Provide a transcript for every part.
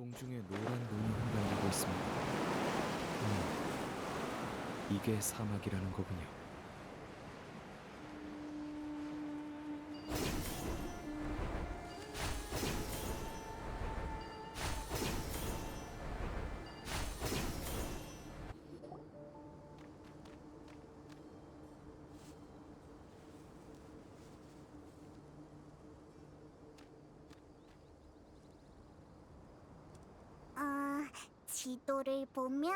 공중에 노란 눈이 흩날리고 있습니다. 이게 사막이라는 거군요. 지도를 보면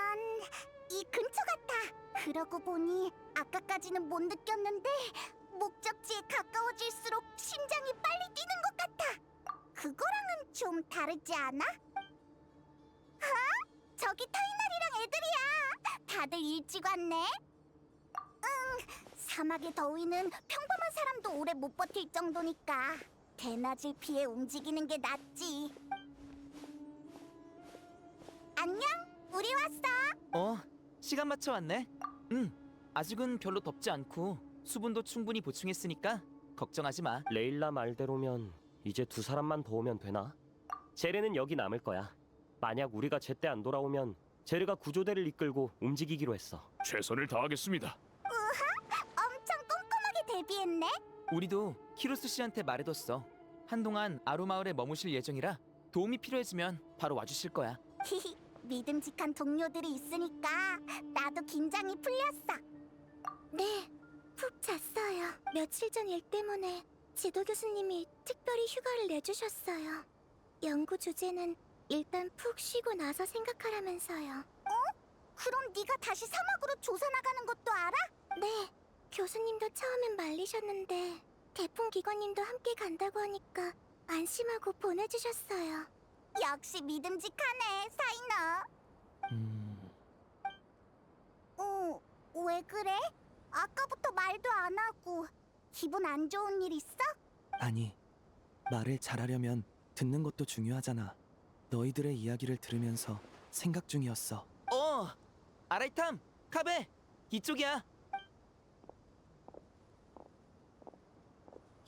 이 근처 같아. 그러고 보니 아까까지는 못 느꼈는데 목적지에 가까워질수록 심장이 빨리 뛰는 것 같아. 그거랑은 좀 다르지 않아? 저기 타이날이랑 애들이야. 다들 일찍 왔네. 사막의 더위는 평범한 사람도 오래 못 버틸 정도니까 대낮을 피해 움직이는 게 낫지. 안녕, 우리 왔어. 시간 맞춰 왔네. 아직은 별로 덥지 않고 수분도 충분히 보충했으니까 걱정하지 마. 레일라 말대로면 이제 두 사람만 더 오면 되나? 제레는 여기 남을 거야. 만약 우리가 제때 안 돌아오면 제레가 구조대를 이끌고 움직이기로 했어. 최선을 다하겠습니다. 엄청 꼼꼼하게 대비했네. 우리도 키로스 씨한테 말해뒀어. 한동안 아루 마을에 머무실 예정이라 도움이 필요해지면 바로 와주실 거야. 히히, 믿음직한 동료들이 있으니까 나도 긴장이 풀렸어. 네, 푹 잤어요. 며칠 전 일 때문에 지도 교수님이 특별히 휴가를 내주셨어요. 연구 주제는 일단 푹 쉬고 나서 생각하라면서요. 그럼 네가 다시 사막으로 조사 나가는 것도 알아? 네, 교수님도 처음엔 말리셨는데 대풍 기관님도 함께 간다고 하니까 안심하고 보내주셨어요. 역시 믿음직하네, 사이너. 왜 그래? 아까부터 말도 안 하고 기분 안 좋은 일 있어? 아니, 말을 잘하려면 듣는 것도 중요하잖아. 너희들의 이야기를 들으면서 생각 중이었어. 아라이탐, 카베, 이쪽이야.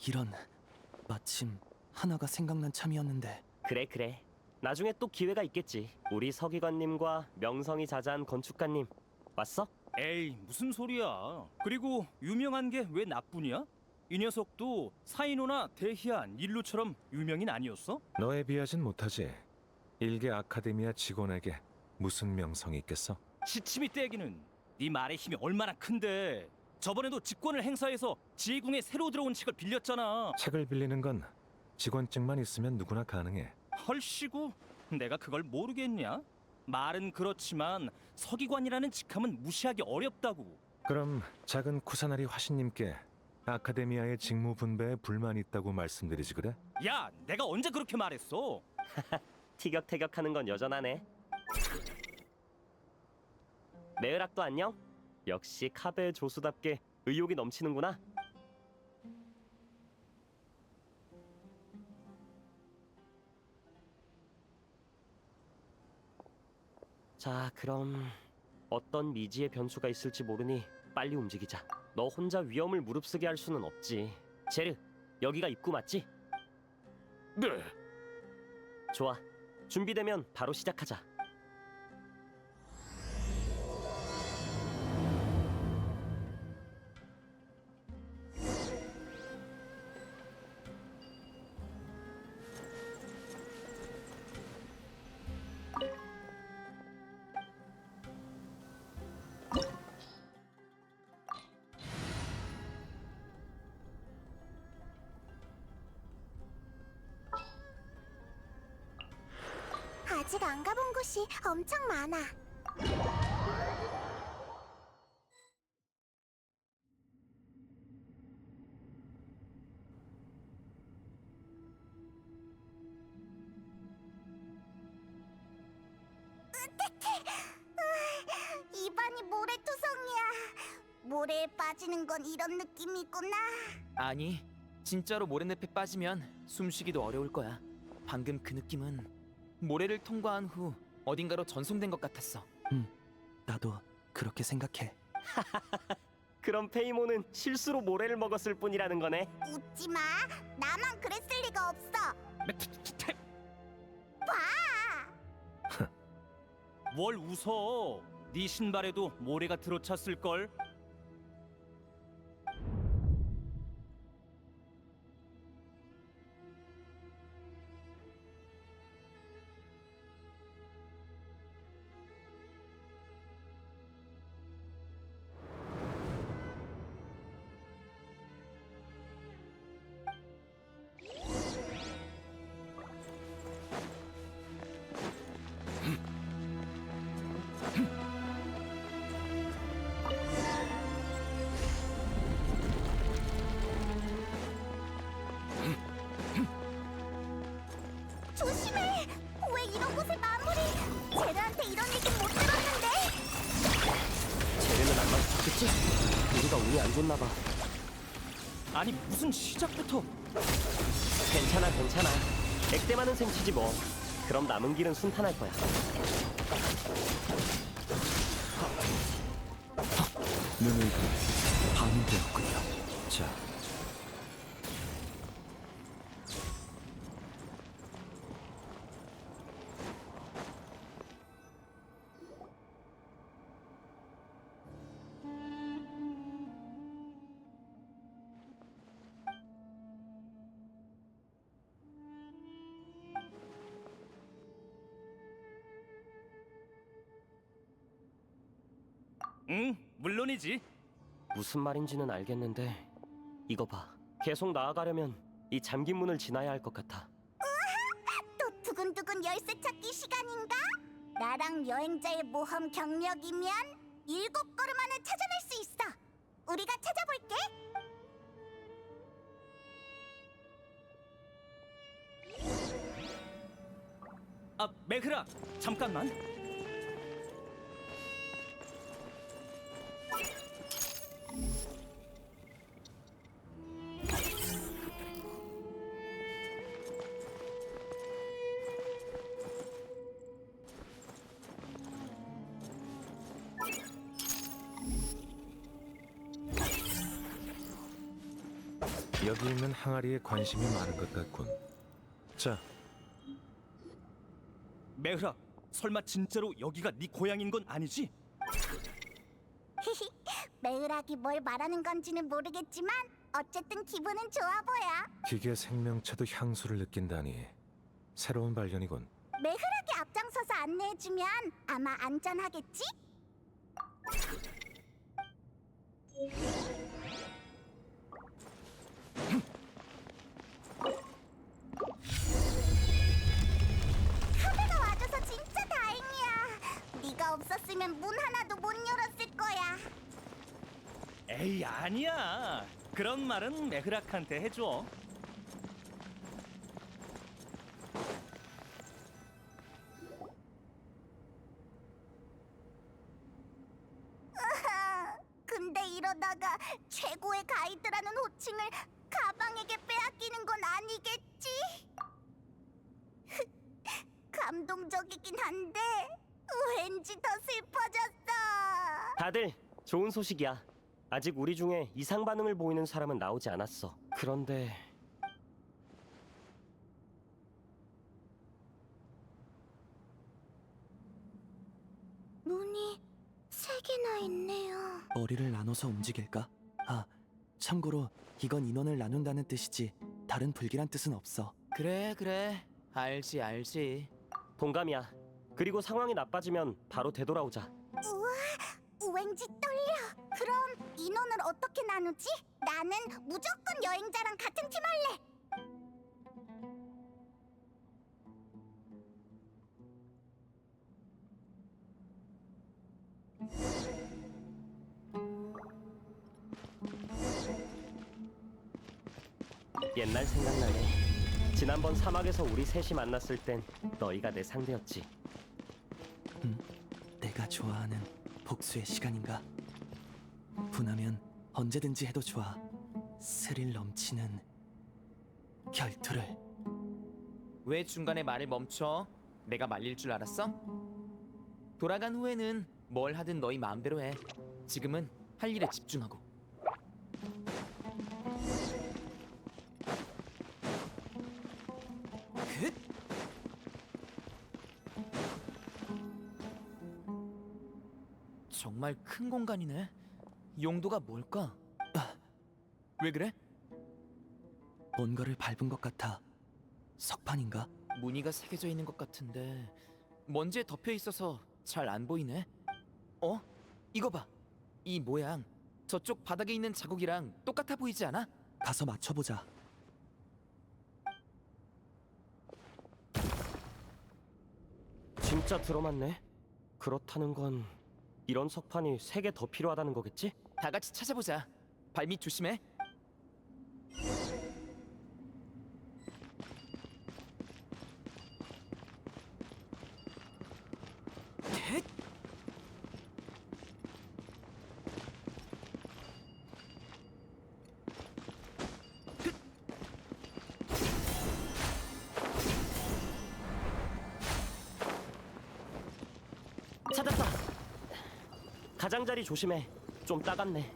이런, 마침 하나가 생각난 참이었는데. 그래. 나중에 또 기회가 있겠지. 우리 서기관님과 명성이 자자한 건축가님 왔어? 에이, 무슨 소리야. 그리고 유명한 게 왜 나쁘냐? 이 녀석도 사이노나 데히안, 일루처럼 유명인 아니었어? 너에 비하진 못하지. 일개 아카데미아 직원에게 무슨 명성이 있겠어? 시치미 떼기는 네 말의 힘이 얼마나 큰데. 저번에도 직권을 행사해서 지혜궁에 새로 들어온 책을 빌렸잖아. 책을 빌리는 건 직원증만 있으면 누구나 가능해. 헐씨구, 내가 그걸 모르겠냐? 말은 그렇지만 서기관이라는 직함은 무시하기 어렵다고. 그럼 작은 쿠사나리 화신님께 아카데미아의 직무 분배에 불만이 있다고 말씀드리지 그래? 야, 내가 언제 그렇게 말했어? 티격태격하는 건 여전하네. 메으락도 안녕? 역시 카베 조수답게 의욕이 넘치는구나. 자, 그럼 어떤 미지의 변수가 있을지 모르니 빨리 움직이자. 너 혼자 위험을 무릅쓰게 할 수는 없지. 제르, 여기가 입구 맞지? 네. 좋아. 준비되면 바로 시작하자. 아직 안 가본 곳이 엄청 많아. 입안이 모래투성이야. 모래에 빠지는 건 이런 느낌이구나. 아니, 진짜로 모래늪에 빠지면 숨쉬기도 어려울 거야. 방금 그 느낌은 모래를 통과한 후 어딘가로 전송된 것 같았어. 나도 그렇게 생각해. 그럼 페이모는 실수로 모래를 먹었을 뿐이라는 거네. 웃지 마. 나만 그랬을 리가 없어. 봐. 뭘 웃어? 네 신발에도 모래가 들어찼을 걸. 조심해! 왜 이런 곳에 마무리? 제르한테 이런 얘긴 못 들었는데. 쟤네는 안 마주쳤겠지? 우리가 운이 안 좋나 봐. 아니 무슨 시작부터? 괜찮아, 괜찮아. 액대 많은 셈 치지 뭐. 그럼 남은 길은 순탄할 거야. 눈을 감고 밤이 되었군요. 자, 응, 물론이지. 무슨 말인지는 알겠는데 이거 봐. 계속 나아가려면 이 잠긴 문을 지나야 할 것 같아. 또 두근두근 열쇠 찾기 시간인가? 나랑 여행자의 모험 경력이면 7걸음 안에 찾아낼 수 있어. 우리가 찾아볼게. 아, 메그라, 잠깐만. 여기 있는 항아리에 관심이 많은 것 같군. 자, 메그라, 설마 진짜로 여기가 네 고향인 건 아니지? 메으락이 뭘 말하는 건지는 모르겠지만 어쨌든 기분은 좋아 보여. 기계 생명체도 향수를 느낀다니 새로운 발견이군. 메흐락이 앞장서서 안내해주면 아마 안전하겠지? 카드가 와줘서 진짜 다행이야. 네가 없었으면 문 하나도 못 열었을 거야. 에이, 아니야. 그런 말은 메그락한테 해줘. 근데 이러다가 최고의 가이드라는 호칭을 가방에게 빼앗기는 건 아니겠지? 감동적이긴 한데 왠지 더 슬퍼졌어. 다들 좋은 소식이야. 아직 우리 중에 이상 반응을 보이는 사람은 나오지 않았어. 그런데 눈이 3개나 있네요. 머리를 나눠서 움직일까? 아, 참고로 이건 인원을 나눈다는 뜻이지 다른 불길한 뜻은 없어. 그래, 그래. 알지, 알지. 동감이야. 그리고 상황이 나빠지면 바로 되돌아오자. 우와, 왠지 떨려. 그럼 인원을 어떻게 나누지? 나는 무조건 여행자랑 같은 팀 할래. 옛날 생각나네. 지난번 사막에서 우리 셋이 만났을 땐 너희가 내 상대였지. 내가 좋아하는 복수의 시간인가? 분하면 언제든지 해도 좋아. 스릴 넘치는 결투를. 왜 중간에 말을 멈춰? 내가 말릴 줄 알았어? 돌아간 후에는 뭘 하든 너희 마음대로 해. 지금은 할 일에 집중하고. 정말 큰 공간이네. 용도가 뭘까? 왜 그래? 뭔가를 밟은 것 같아. 석판인가? 무늬가 새겨져 있는 것 같은데 먼지에 덮여 있어서 잘 안 보이네. 어? 이거 봐. 이 모양 저쪽 바닥에 있는 자국이랑 똑같아 보이지 않아? 가서 맞춰보자. 진짜 들어맞네. 그렇다는 건 이런 석판이 3개 더 필요하다는 거겠지? 다 같이 찾아보자. 발밑 조심해. 헥! 찾았다. 가장자리 조심해. 좀 따갑네.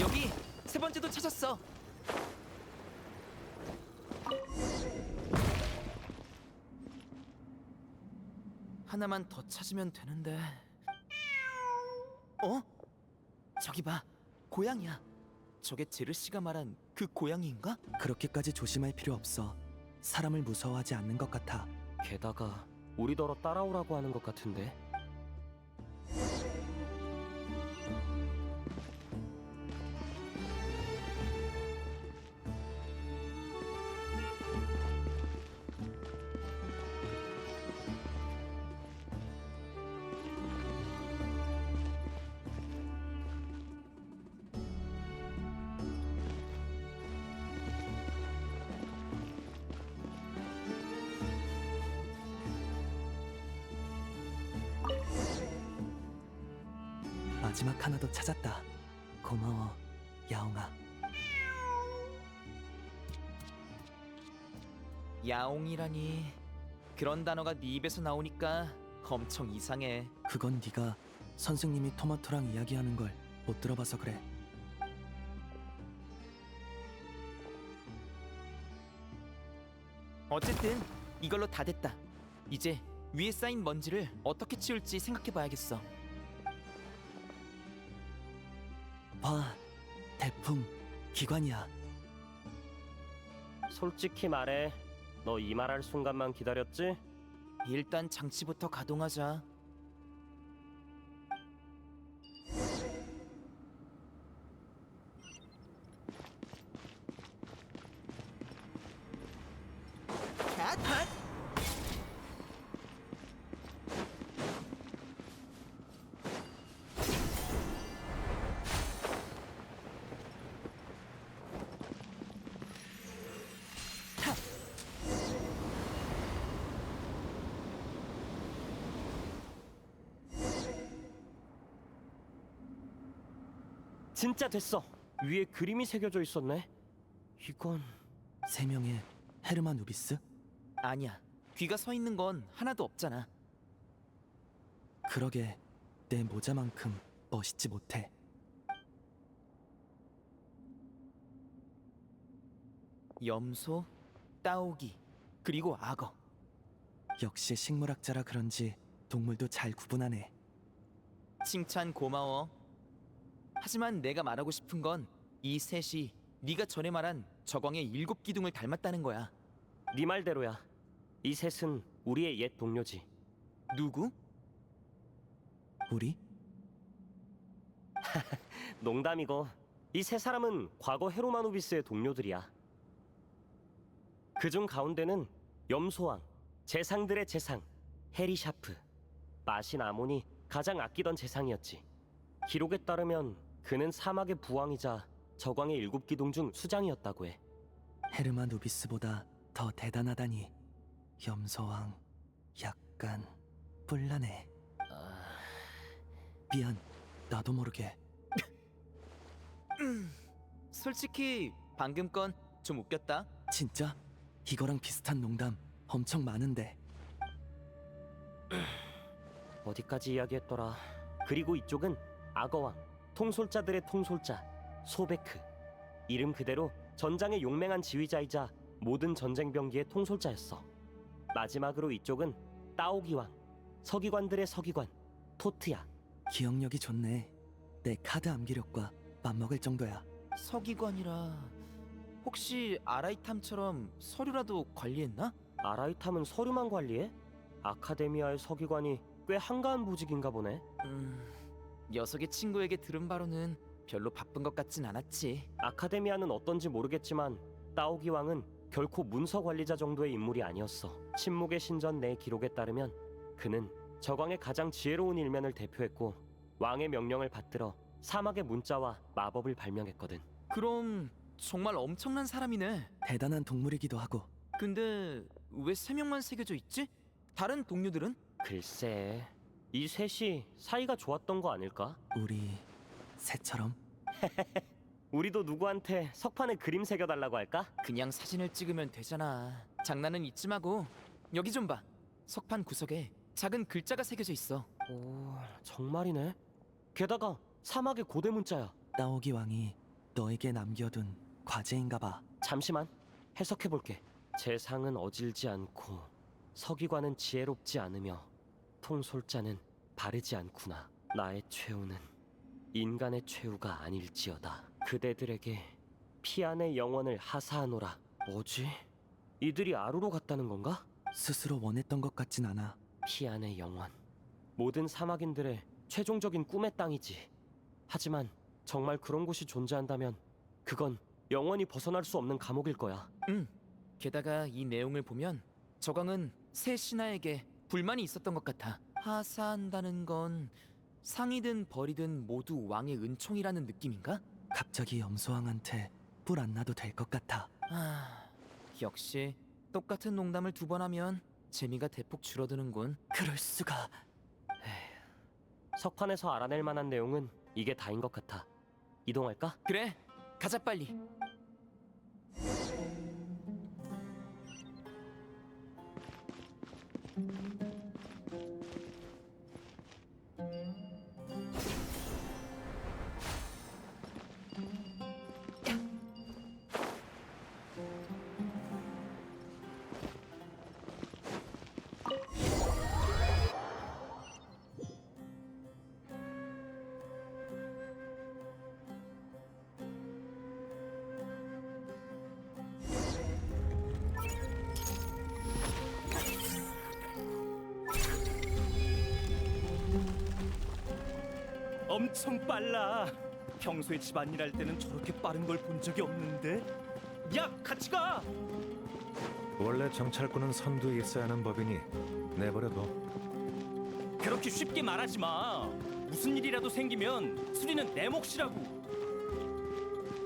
여기 세 번째도 찾았어. 하나만 더 찾으면 되는데. 어? 저기 봐. 고양이야. 저게 제르 씨가 말한 그 고양이인가? 그렇게까지 조심할 필요 없어. 사람을 무서워하지 않는 것 같아. 게다가 우리더러 따라오라고 하는 것 같은데. 마지막 하나 더 찾았다. 고마워, 야옹아. 야옹이라니. 그런 단어가 네 입에서 나오니까 엄청 이상해. 그건 네가 선생님이 토마토랑 이야기하는 걸 못 들어봐서 그래. 어쨌든 이걸로 다 됐다. 이제 위에 쌓인 먼지를 어떻게 치울지 생각해봐야겠어. 봐, 태풍, 기관이야. 솔직히 말해. 너 이 말할 순간만 기다렸지? 일단 장치부터 가동하자. 진짜 됐어. 위에 그림이 새겨져 있었네. 이건 3명의 헤르만 누비스? 아니야. 귀가 서 있는 건 하나도 없잖아. 그러게, 내 모자만큼 멋있지 못해. 염소, 따오기, 그리고 악어. 역시 식물학자라 그런지 동물도 잘 구분하네. 칭찬 고마워. 하지만 내가 말하고 싶은 건 이 셋이 네가 전에 말한 저광의 7기둥을 닮았다는 거야. 네 말대로야. 이 셋은 우리의 옛 동료지. 누구? 우리? 농담이고 이 세 사람은 과거 헤로마노비스의 동료들이야. 그중 가운데는 염소왕, 재상들의 재상, 헤리샤프. 마신 아몬이 가장 아끼던 재상이었지. 기록에 따르면 그는 사막의 부왕이자 저광의 7기둥 중 수장이었다고 해. 헤르만 누비스보다 더 대단하다니. 염소왕, 약간 뿔나네. 미안, 나도 모르게. 솔직히 방금 건 좀 웃겼다. 진짜? 이거랑 비슷한 농담 엄청 많은데. 어디까지 이야기했더라. 그리고 이쪽은 악어왕, 통솔자들의 통솔자 소베크. 이름 그대로 전장의 용맹한 지휘자이자 모든 전쟁병기의 통솔자였어. 마지막으로 이쪽은 따오기왕, 서기관들의 서기관 토트야. 기억력이 좋네. 내 카드 암기력과 맞먹을 정도야. 서기관이라 혹시 아라이탐처럼 서류라도 관리했나? 아라이탐은 서류만 관리해? 아카데미아의 서기관이 꽤 한가한 보직인가 보네. 녀석의 친구에게 들은 바로는 별로 바쁜 것 같진 않았지. 아카데미아는 어떤지 모르겠지만 따오기 왕은 결코 문서 관리자 정도의 인물이 아니었어. 침묵의 신전 내 기록에 따르면 그는 저광의 가장 지혜로운 일면을 대표했고 왕의 명령을 받들어 사막의 문자와 마법을 발명했거든. 그럼 정말 엄청난 사람이네. 대단한 동물이기도 하고. 근데 왜 3명만 새겨져 있지? 다른 동료들은? 글쎄, 이 셋이 사이가 좋았던 거 아닐까? 우리 새처럼. 우리도 누구한테 석판에 그림 새겨달라고 할까? 그냥 사진을 찍으면 되잖아. 장난은 잊지 마고. 여기 좀 봐. 석판 구석에 작은 글자가 새겨져 있어. 오, 정말이네. 게다가 사막의 고대 문자야. 따오기 왕이 너에게 남겨둔 과제인가 봐. 잠시만, 해석해볼게. 재상은 어질지 않고 서기관은 지혜롭지 않으며 통솔자는 바르지 않구나. 나의 최후는 인간의 최후가 아닐지어다. 그대들에게 피안의 영혼을 하사하노라. 뭐지? 이들이 아루로 갔다는 건가? 스스로 원했던 것 같진 않아. 피안의 영혼. 모든 사막인들의 최종적인 꿈의 땅이지. 하지만 정말 그런 곳이 존재한다면 그건 영원히 벗어날 수 없는 감옥일 거야. 게다가 이 내용을 보면 저광은 새 신하에게 불만이 있었던 것 같아. 하사한다는 건 상이든 벌이든 모두 왕의 은총이라는 느낌인가? 갑자기 염소왕한테 뿔 안 나도 될 것 같아. 역시 똑같은 농담을 2번 하면 재미가 대폭 줄어드는군. 그럴 수가. 석판에서 알아낼 만한 내용은 이게 다인 것 같아. 이동할까? 그래, 가자 빨리. 엄청 빨라. 평소에 집안일 할 때는 저렇게 빠른 걸 본 적이 없는데. 야, 같이 가. 원래 정찰꾼은 선두에 있어야 하는 법이니 내버려둬. 그렇게 쉽게 말하지 마. 무슨 일이라도 생기면 수리는 내 몫이라고.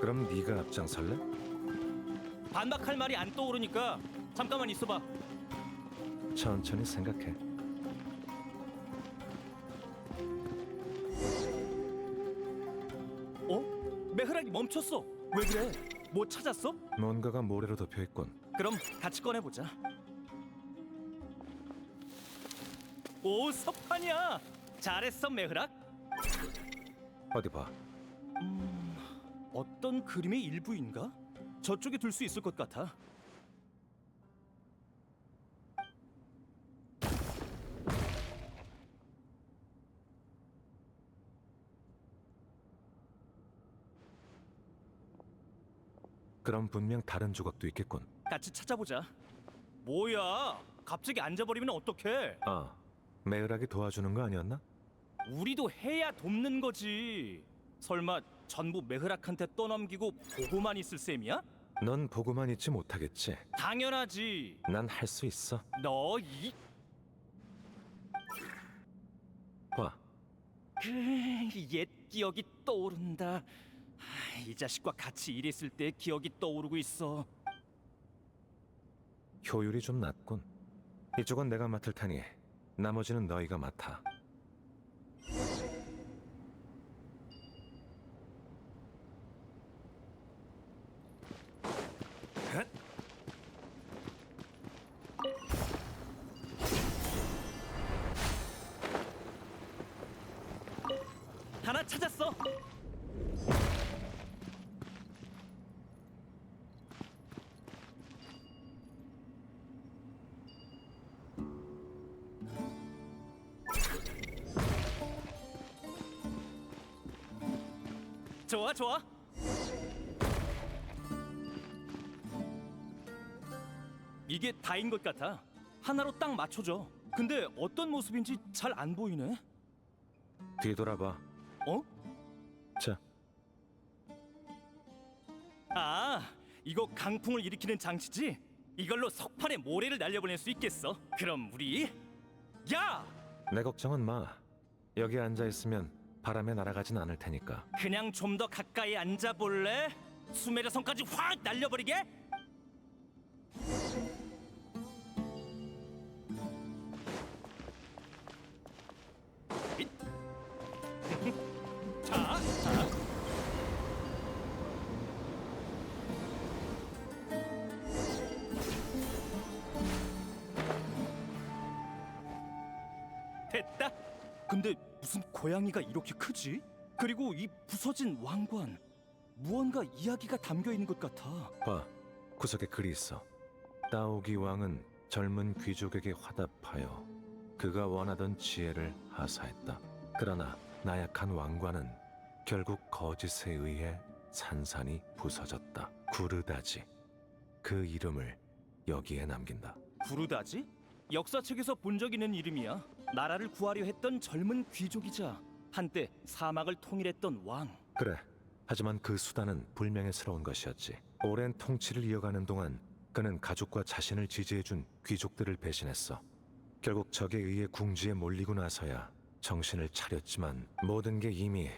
그럼 네가 앞장설래? 반박할 말이 안 떠오르니까 잠깐만 있어봐. 천천히 생각해. 메흐락이 멈췄어. 왜 그래? 뭐 찾았어? 뭔가가 모래로 덮여있군. 그럼 같이 꺼내보자. 오, 석판이야. 잘했어, 메흐락. 어디 봐. 어떤 그림의 일부인가? 저쪽에 둘 수 있을 것 같아. 그럼 분명 다른 조각도 있겠군. 같이 찾아보자. 뭐야? 갑자기 앉아버리면 어떡해? 아, 메으락이 도와주는 거 아니었나? 우리도 해야 돕는 거지. 설마 전부 메흐락한테 떠넘기고 보고만 있을 셈이야? 넌 보고만 있지 못하겠지. 당연하지. 난 할 수 있어. 너 이... 봐. 옛 기억이 떠오른다. 이 자식과 같이 일했을 때 기억이 떠오르고 있어. 효율이 좀 낮군. 이쪽은 내가 맡을 테니 나머지는 너희가 맡아. 하나 찾았어. 좋아, 좋아. 이게 다인 것 같아. 하나로 딱 맞춰줘. 근데 어떤 모습인지 잘 안 보이네. 뒤돌아봐. 어? 자, 아, 이거 강풍을 일으키는 장치지? 이걸로 석판에 모래를 날려보낼 수 있겠어. 그럼 우리 야! 내 걱정은 마. 여기 앉아 있으면 바람에 날아가진 않을 테니까. 그냥 좀 더 가까이 앉아 볼래? 수메르성까지 확 날려버리게? 잇. 자, 자. 됐다. 근데 무슨 고양이가 이렇게 크지? 그리고 이 부서진 왕관, 무언가 이야기가 담겨 있는 것 같아. 봐, 구석에 글이 있어. 따오기 왕은 젊은 귀족에게 화답하여 그가 원하던 지혜를 하사했다. 그러나 나약한 왕관은 결국 거짓에 의해 산산이 부서졌다. 구르다지. 그 이름을 여기에 남긴다. 구르다지? 역사책에서 본 적 있는 이름이야. 나라를 구하려 했던 젊은 귀족이자 한때 사막을 통일했던 왕. 그래. 하지만 그 수단은 불명예스러운 것이었지. 오랜 통치를 이어가는 동안 그는 가족과 자신을 지지해준 귀족들을 배신했어. 결국 적에 의해 궁지에 몰리고 나서야 정신을 차렸지만 모든 게 이미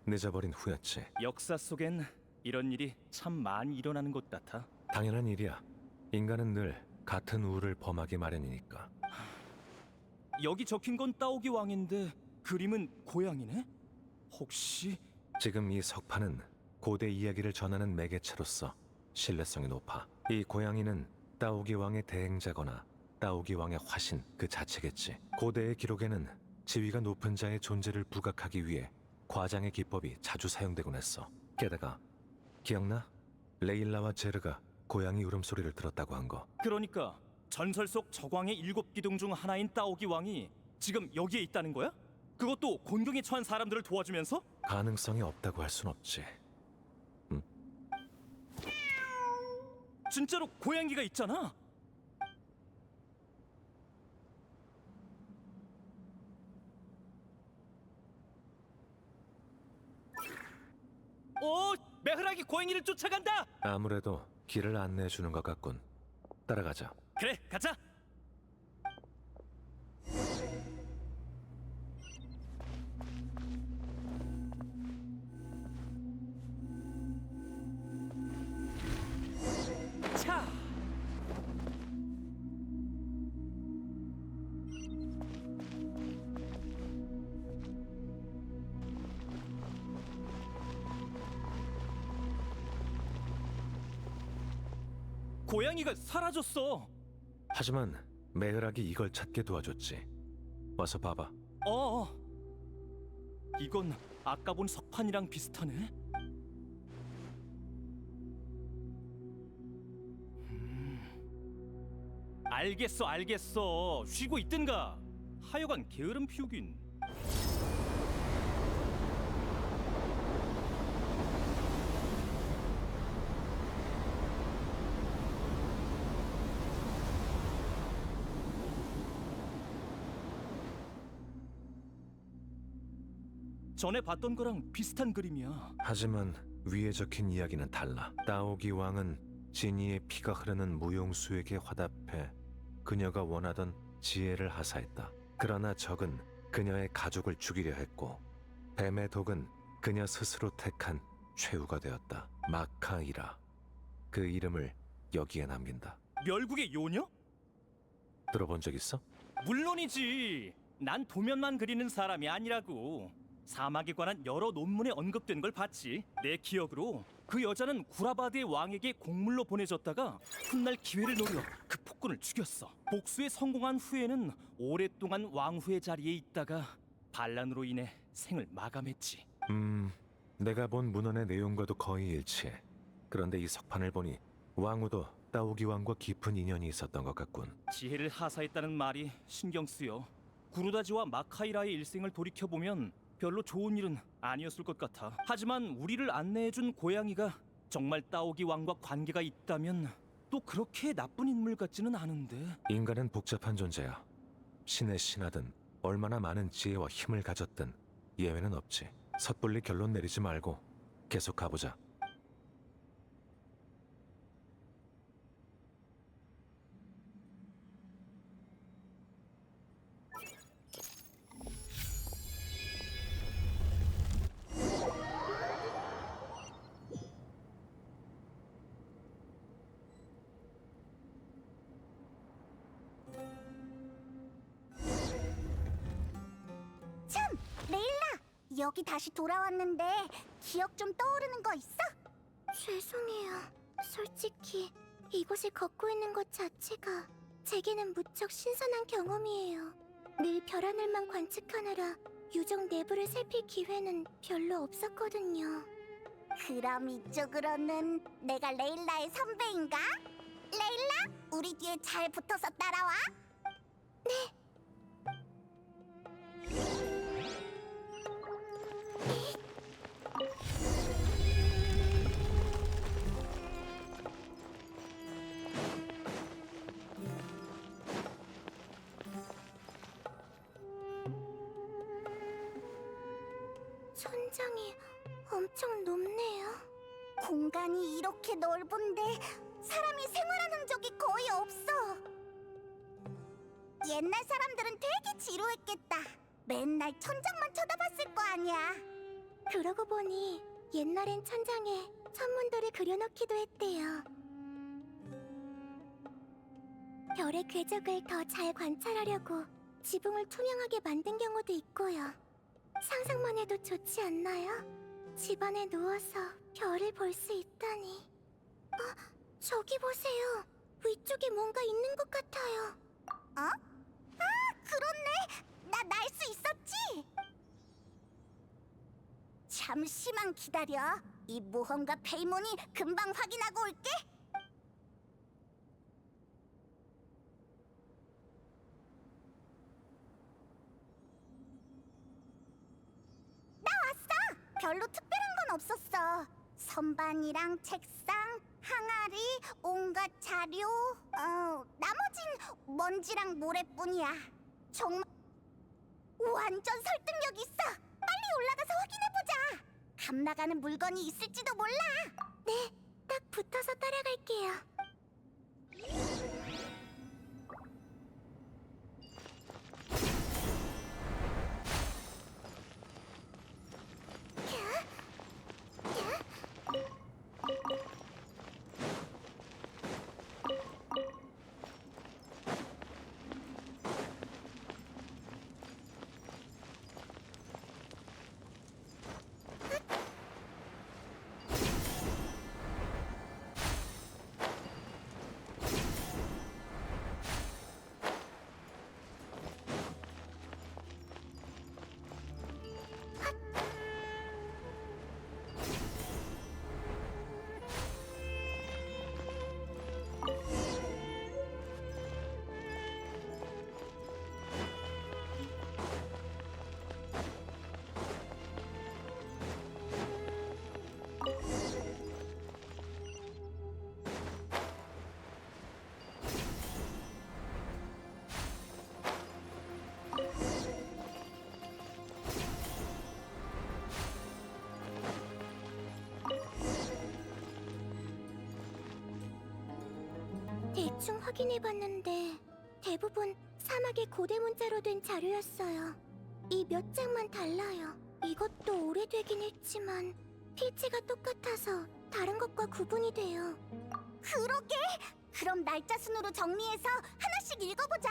늦어버린 후였지. 역사 속엔 이런 일이 참 많이 일어나는 것 같아. 당연한 일이야. 인간은 늘 같은 우를 범하기 마련이니까. 여기 적힌 건 따오기 왕인데 그림은 고양이네? 혹시 지금 이 석판은 고대 이야기를 전하는 매개체로서 신뢰성이 높아. 이 고양이는 따오기 왕의 대행자거나 따오기 왕의 화신 그 자체겠지. 고대의 기록에는 지위가 높은 자의 존재를 부각하기 위해 과장의 기법이 자주 사용되곤 했어. 게다가 기억나? 레일라와 제르가 고양이 울음소리를 들었다고 한 거. 그러니까 전설 속 저광의 7기둥 중 하나인 따오기 왕이 지금 여기에 있다는 거야? 그것도 곤경에 처한 사람들을 도와주면서? 가능성이 없다고 할 순 없지. 진짜로 고양이가 있잖아. 오, 메흐락이 고양이를 쫓아간다. 아무래도 길을 안내해 주는 것 같군. 따라가자. 그래, 가자. 차. 고양이가 사라졌어. 하지만 메흐락이 이걸 찾게 도와줬지. 와서 봐봐. 어. 이건 아까 본 석판이랑 비슷하네. 알겠어, 알겠어. 쉬고 있든가. 하여간 게으름 피우긴. 전에 봤던 거랑 비슷한 그림이야. 하지만 위에 적힌 이야기는 달라. 따오기 왕은 진이의 피가 흐르는 무용수에게 화답해 그녀가 원하던 지혜를 하사했다. 그러나 적은 그녀의 가족을 죽이려 했고 뱀의 독은 그녀 스스로 택한 최후가 되었다. 마카이라. 그 이름을 여기에 남긴다. 멸국의 요녀? 들어본 적 있어? 물론이지. 난 도면만 그리는 사람이 아니라고. 사막에 관한 여러 논문에 언급된 걸 봤지. 내 기억으로 그 여자는 구라바드의 왕에게 곡물로 보내졌다가 훗날 기회를 노려 그 폭군을 죽였어. 복수에 성공한 후에는 오랫동안 왕후의 자리에 있다가 반란으로 인해 생을 마감했지. 내가 본 문헌의 내용과도 거의 일치해. 그런데 이 석판을 보니 왕후도 따오기 왕과 깊은 인연이 있었던 것 같군. 지혜를 하사했다는 말이 신경 쓰여. 구르다지와 마카이라의 일생을 돌이켜보면 별로 좋은 일은 아니었을 것 같아. 하지만 우리를 안내해준 고양이가 정말 따오기 왕과 관계가 있다면 또 그렇게 나쁜 인물 같지는 않은데. 인간은 복잡한 존재야. 신의 신하든 얼마나 많은 지혜와 힘을 가졌든 예외는 없지. 섣불리 결론 내리지 말고 계속 가보자. 참, 레일라! 여기 다시 돌아왔는데 기억 좀 떠오르는 거 있어? 죄송해요. 솔직히 이곳을 걷고 있는 것 자체가 제게는 무척 신선한 경험이에요. 늘 별하늘만 관측하느라 유적 내부를 살필 기회는 별로 없었거든요. 그럼 이쪽으로는 내가 레일라의 선배인가? 레일라, 우리 뒤에 잘 붙어서 따라와. 천장이 엄청 높네요. 공간이 이렇게 넓은데 사람이 생활한 흔적이 거의 없어. 옛날 사람들은 되게 지루했겠다. 맨날 천장만 쳐다봤을 거 아니야. 그러고 보니 옛날엔 천장에 천문도를 그려놓기도 했대요. 별의 궤적을 더 잘 관찰하려고 지붕을 투명하게 만든 경우도 있고요. 상상만 해도 좋지 않나요? 집안에 누워서 별을 볼 수 있다니. 저기 보세요. 위쪽에 뭔가 있는 것 같아요. 그렇네. 나 날 수 있었지? 잠시만 기다려. 이 모험가 페이몬이 금방 확인하고 올게. 별로 특별한 건 없었어. 선반이랑 책상, 항아리, 온갖 자료, 나머진 먼지랑 모래뿐이야. 정말 완전 설득력 있어. 빨리 올라가서 확인해보자. 감나가는 물건이 있을지도 몰라. 네, 딱 붙어서 따라갈게요. 대충 확인해봤는데 대부분 사막의 고대 문자로 된 자료였어요. 이 몇 장만 달라요. 이것도 오래되긴 했지만 필지가 똑같아서 다른 것과 구분이 돼요. 그러게! 그럼 날짜 순으로 정리해서 하나씩 읽어보자.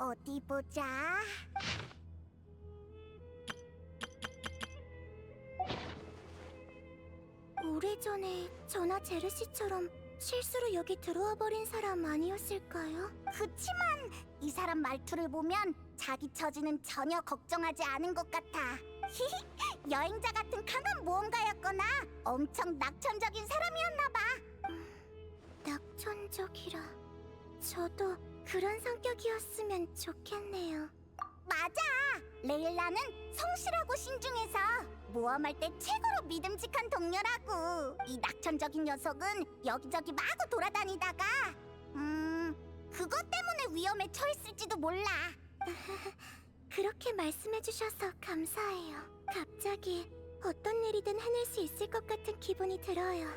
어디 보자. 오래전에 저나 제르시처럼 실수로 여기 들어와 버린 사람 아니었을까요? 그치만 이 사람 말투를 보면 자기 처지는 전혀 걱정하지 않은 것 같아. 여행자 같은 강한 모험가였거나 엄청 낙천적인 사람이었나 봐. 낙천적이라. 저도 그런 성격이었으면 좋겠네요. 맞아! 레일라는 성실하고 신중해서 모험할 때 최고로 믿음직한 동료라고. 이 낙천적인 녀석은 여기저기 마구 돌아다니다가 그것 때문에 위험에 처했을지도 몰라. 그렇게 말씀해주셔서 감사해요. 갑자기 어떤 일이든 해낼 수 있을 것 같은 기분이 들어요.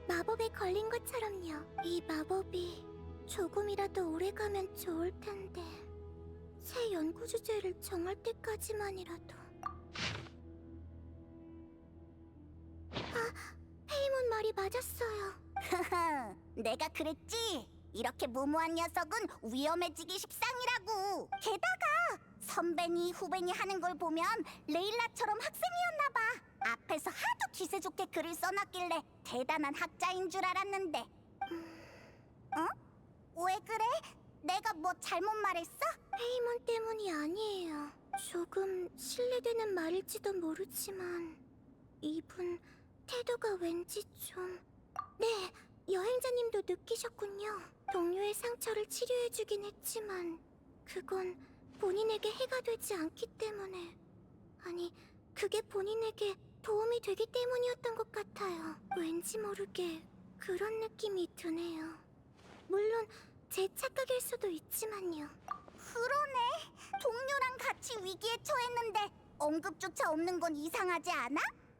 마법에 걸린 것처럼요. 이 마법이 조금이라도 오래가면 좋을 텐데. 새 연구 주제를 정할 때까지만이라도. 페이몬 말이 맞았어요. 내가 그랬지. 이렇게 무모한 녀석은 위험해지기 십상이라고. 게다가 선배니 후배니 하는 걸 보면 레일라처럼 학생이었나 봐. 앞에서 하도 기세 좋게 글을 써놨길래 대단한 학자인 줄 알았는데. 왜 그래? 내가 뭐 잘못 말했어? 페이몬 때문이 아니에요. 조금 실례되는 말일지도 모르지만 이분 태도가 왠지 좀... 네, 여행자님도 느끼셨군요. 동료의 상처를 치료해주긴 했지만 그건 본인에게 해가 되지 않기 때문에... 아니, 그게 본인에게 도움이 되기 때문이었던 것 같아요. 왠지 모르게 그런 느낌이 드네요. 물론 제 착각일 수도 있지만요. 그러네. 동료랑 같이 위기에 처했는데 언급조차 없는 건 이상하지 않아?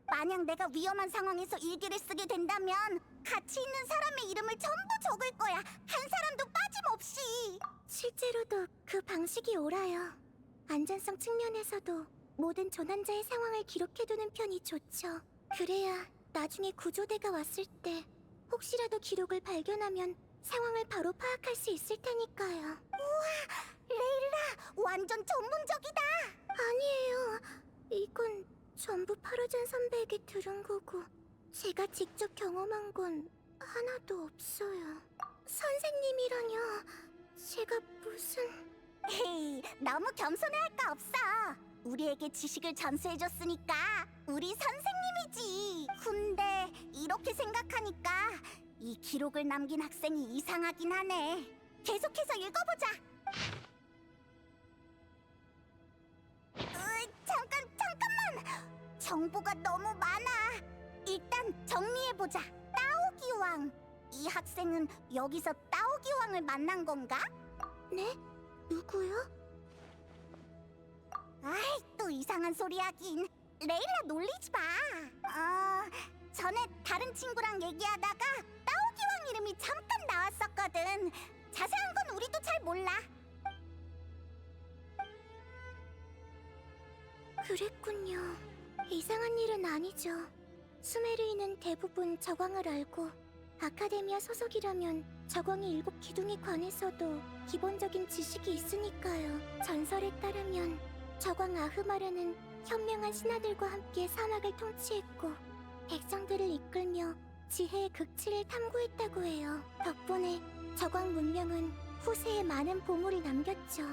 만약 내가 위험한 상황에서 일기를 쓰게 된다면 같이 있는 사람의 이름을 전부 적을 거야. 한 사람도 빠짐없이. 실제로도 그 방식이 옳아요. 안전성 측면에서도 모든 조난자의 상황을 기록해두는 편이 좋죠. 그래야 나중에 구조대가 왔을 때 혹시라도 기록을 발견하면 상황을 바로 파악할 수 있을 테니까요. 우와, 레일라 완전 전문적이다. 아니에요. 이건 전부 파르잔 선배에게 들은 거고 제가 직접 경험한 건 하나도 없어요. 선생님이라뇨. 제가 무슨... 헤이, 너무 겸손해할 거 없어. 우리에게 지식을 전수해줬으니까 우리 선생님이지. 근데 이렇게 생각하니까 이 기록을 남긴 학생이 이상하긴 하네. 계속해서 읽어보자. 잠깐만. 정보가 너무 많아. 일단 정리해보자. 따오기 왕. 이 학생은 여기서 따오기 왕을 만난 건가? 네? 누구요? 아이, 또 이상한 소리 하긴. 레일라 놀리지 마. 전에 다른 친구랑 얘기하다가 따오기 왕 이름이 잠깐 나왔었거든. 자세한 건 우리도 잘 몰라. 그랬군요. 이상한 일은 아니죠. 수메르인은 대부분 저광을 알고 아카데미아 소속이라면 저광의 7기둥에 관해서도 기본적인 지식이 있으니까요. 전설에 따르면 저광 아흐마르는 현명한 신하들과 함께 사막을 통치했고 백성들을 이끌며 지혜의 극치를 탐구했다고 해요. 덕분에 저광 문명은 후세에 많은 보물을 남겼죠.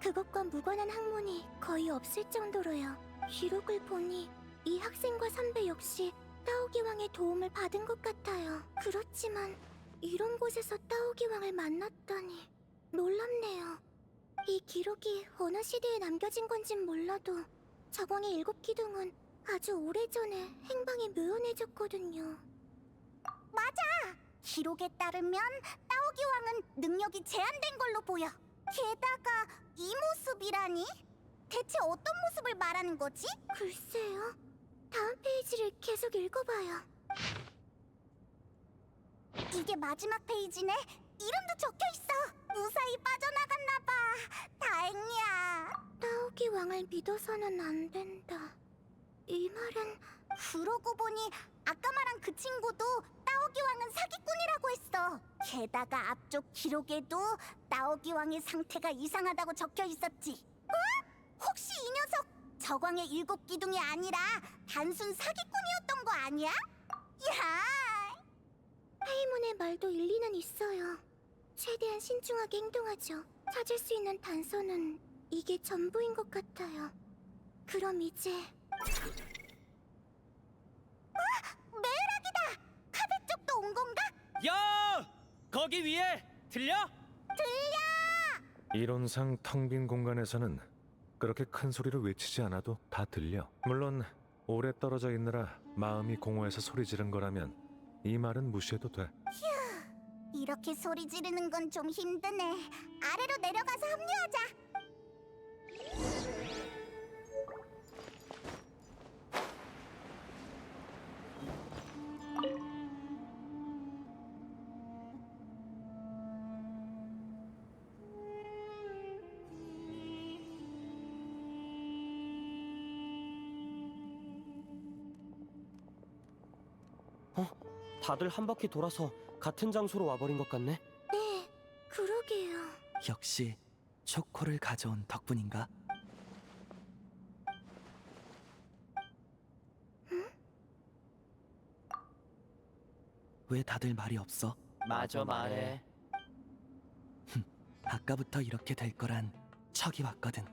그것과 무관한 학문이 거의 없을 정도로요. 기록을 보니 이 학생과 선배 역시 따오기 왕의 도움을 받은 것 같아요. 그렇지만 이런 곳에서 따오기 왕을 만났다니 놀랍네요. 이 기록이 어느 시대에 남겨진 건진 몰라도 저광의 7기둥은 아주 오래전에 행방이 묘연해졌거든요. 맞아! 기록에 따르면 따오기 왕은 능력이 제한된 걸로 보여. 게다가 이 모습이라니? 대체 어떤 모습을 말하는 거지? 글쎄요. 다음 페이지를 계속 읽어봐요. 이게 마지막 페이지네. 이름도 적혀있어. 무사히 빠져나갔나 봐. 다행이야. 따오기 왕을 믿어서는 안 된다. 이 말은... 그러고 보니 아까 말한 그 친구도 따오기 따오기 왕은 사기꾼이라고 했어. 게다가 앞쪽 기록에도 따오기 왕의 상태가 이상하다고 적혀 있었지. 어? 혹시 이 녀석 저광의 7기둥이 아니라 단순 사기꾼이었던 거 아니야? 야! 하이문의 말도 일리는 있어요. 최대한 신중하게 행동하죠. 찾을 수 있는 단서는 이게 전부인 것 같아요. 그럼 이제 메락이다! 카베 쪽도 온 건가? 야! 거기 위에 들려? 이론상 텅 빈 공간에서는 그렇게 큰 소리로 외치지 않아도 다 들려. 물론 오래 떨어져 있느라 마음이 공허해서 소리 지른 거라면 이 말은 무시해도 돼. 이렇게 소리 지르는 건 좀 힘드네. 아래로 내려가서 합류하자. 다들 한 바퀴 돌아서 같은 장소로 와버린 것 같네. 네, 그러게요. 역시 초코를 가져온 덕분인가? 왜 다들 말이 없어? 마저 말해. 아까부터 이렇게 될 거란 척이 왔거든.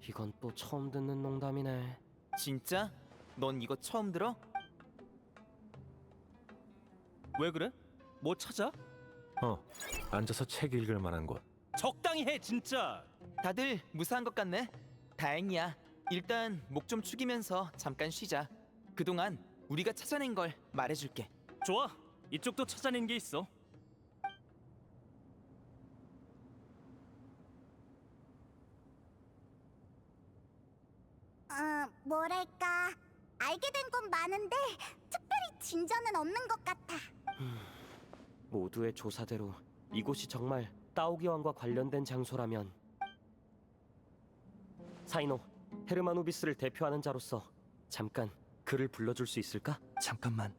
이건 또 처음 듣는 농담이네. 진짜? 넌 이거 처음 들어? 왜 그래? 뭐 찾아? 앉아서 책 읽을 만한 곳. 적당히 해 진짜. 다들 무사한 것 같네. 다행이야. 일단 목 좀 축이면서 잠깐 쉬자. 그동안 우리가 찾아낸 걸 말해줄게. 좋아. 이쪽도 찾아낸 게 있어. 뭐랄까, 알게 된 건 많은데 특별히 진전은 없는 것 같아. 모두의 조사대로 이곳이 정말 따오기 왕과 관련된 장소라면 사이노, 헤르마누비스를 대표하는 자로서 잠깐 그를 불러줄 수 있을까? 잠깐만,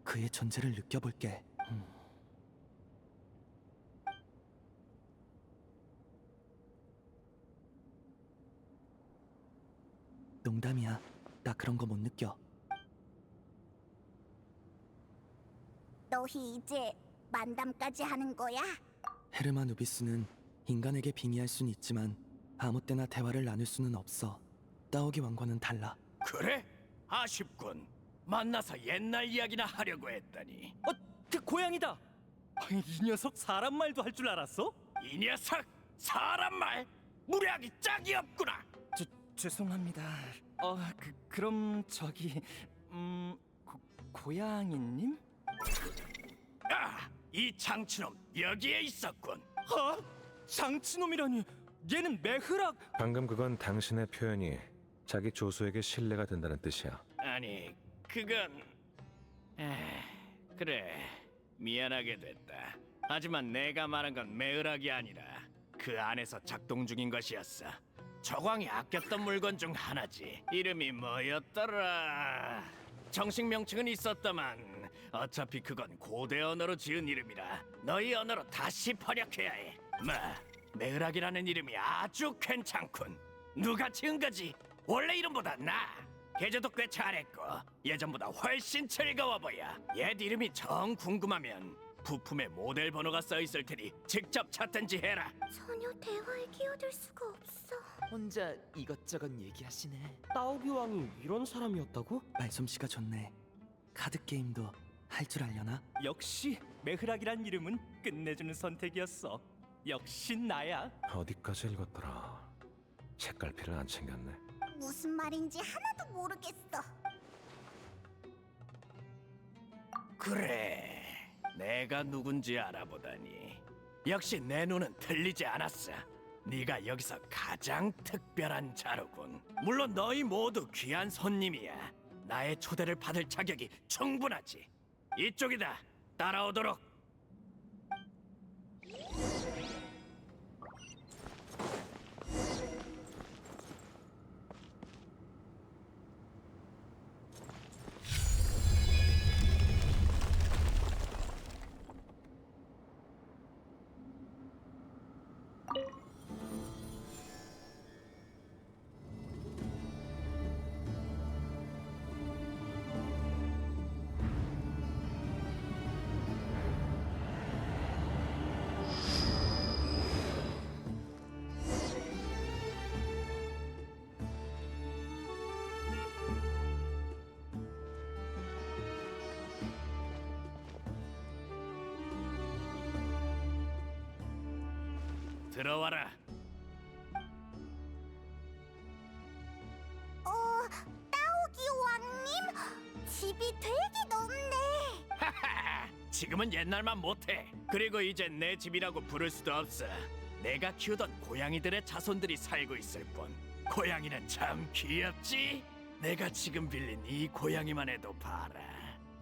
그의 존재를 느껴볼게. 농담이야. 나 그런 거 못 느껴. 너희 이제 만담까지 하는 거야? 헤르마 누비스는 인간에게 빙의할 순 있지만 아무 때나 대화를 나눌 수는 없어. 따오기 왕과는 달라. 그래? 아쉽군. 만나서 옛날 이야기나 하려고 했더니 그 고양이다. 이 녀석 사람 말도 할 줄 알았어? 이 녀석 사람 말 무례하기 짝이 없구나. 죄송합니다. 그럼 저기 고양이님? 이 장치놈 여기에 있었군. 장치놈이라니. 얘는 메흐락. 방금 그건 당신의 표현이 자기 조수에게 신뢰가 된다는 뜻이야. 아니 그건 그래 미안하게 됐다. 하지만 내가 말한 건 매을학이 아니라 그 안에서 작동 중인 것이었어. 저광이 아꼈던 물건 중 하나지. 이름이 뭐였더라? 정식 명칭은 있었다만 어차피 그건 고대 언어로 지은 이름이라 너희 언어로 다시 번역해야 해. 매을학이라는 이름이 아주 괜찮군. 누가 지은 거지? 원래 이름보다 나. 계좌도 꽤 잘했고 예전보다 훨씬 즐거워 보여. 옛 이름이 정 궁금하면 부품에 모델 번호가 써 있을 테니 직접 찾든지 해라. 전혀 대화에 끼어들 수가 없어. 혼자 이것저것 얘기하시네. 따오기 왕이 이런 사람이었다고? 말솜씨가 좋네. 카드 게임도 할 줄 알려나? 역시 메흐락이란 이름은 끝내주는 선택이었어. 역시 나야. 어디까지 읽었더라. 책갈피를 안 챙겼네. 무슨 말인지 하나도 모르겠어. 그래, 내가 누군지 알아보다니 역시 내 눈은 틀리지 않았어. 네가 여기서 가장 특별한 자로군. 물론 너희 모두 귀한 손님이야. 나의 초대를 받을 자격이 충분하지. 이쪽이다. 따라오도록. 들어와라. 따오기 왕님? 집이 되게 넓네. 지금은 옛날만 못해. 그리고 이젠 내 집이라고 부를 수도 없어. 내가 키우던 고양이들의 자손들이 살고 있을 뿐. 고양이는 참 귀엽지? 내가 지금 빌린 이 고양이만 해도 봐라.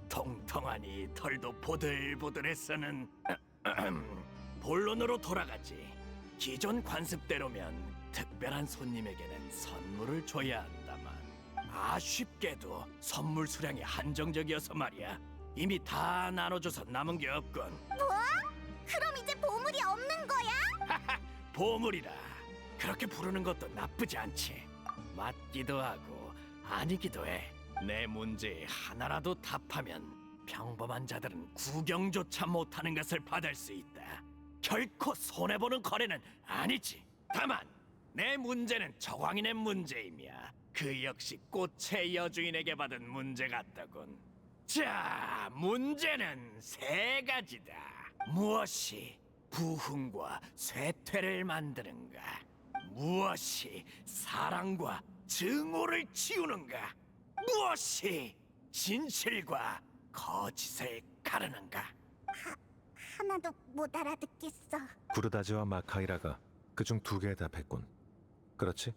통통하니 털도 보들보들해서는 본론으로 돌아가지. 기존 관습대로면 특별한 손님에게는 선물을 줘야 한다만 아쉽게도 선물 수량이 한정적이어서 말이야. 이미 다 나눠줘서 남은 게 없군. 뭐? 그럼 이제 보물이 없는 거야? 보물이라 그렇게 부르는 것도 나쁘지 않지. 맞기도 하고 아니기도 해. 내 문제에 하나라도 답하면 평범한 자들은 구경조차 못하는 것을 받을 수 있다. 결코 손해보는 거래는 아니지. 다만 내 문제는 저광인의 문제이며 그 역시 꽃의 여주인에게 받은 문제 같더군. 자, 문제는 세 가지다. 무엇이 부흥과 쇠퇴를 만드는가? 무엇이 사랑과 증오를 지우는가? 무엇이 진실과 거짓을 가르는가? 하나도 못 알아듣겠어. 구르다지와 마카이라가 그중 두 개에 답했군. 그렇지?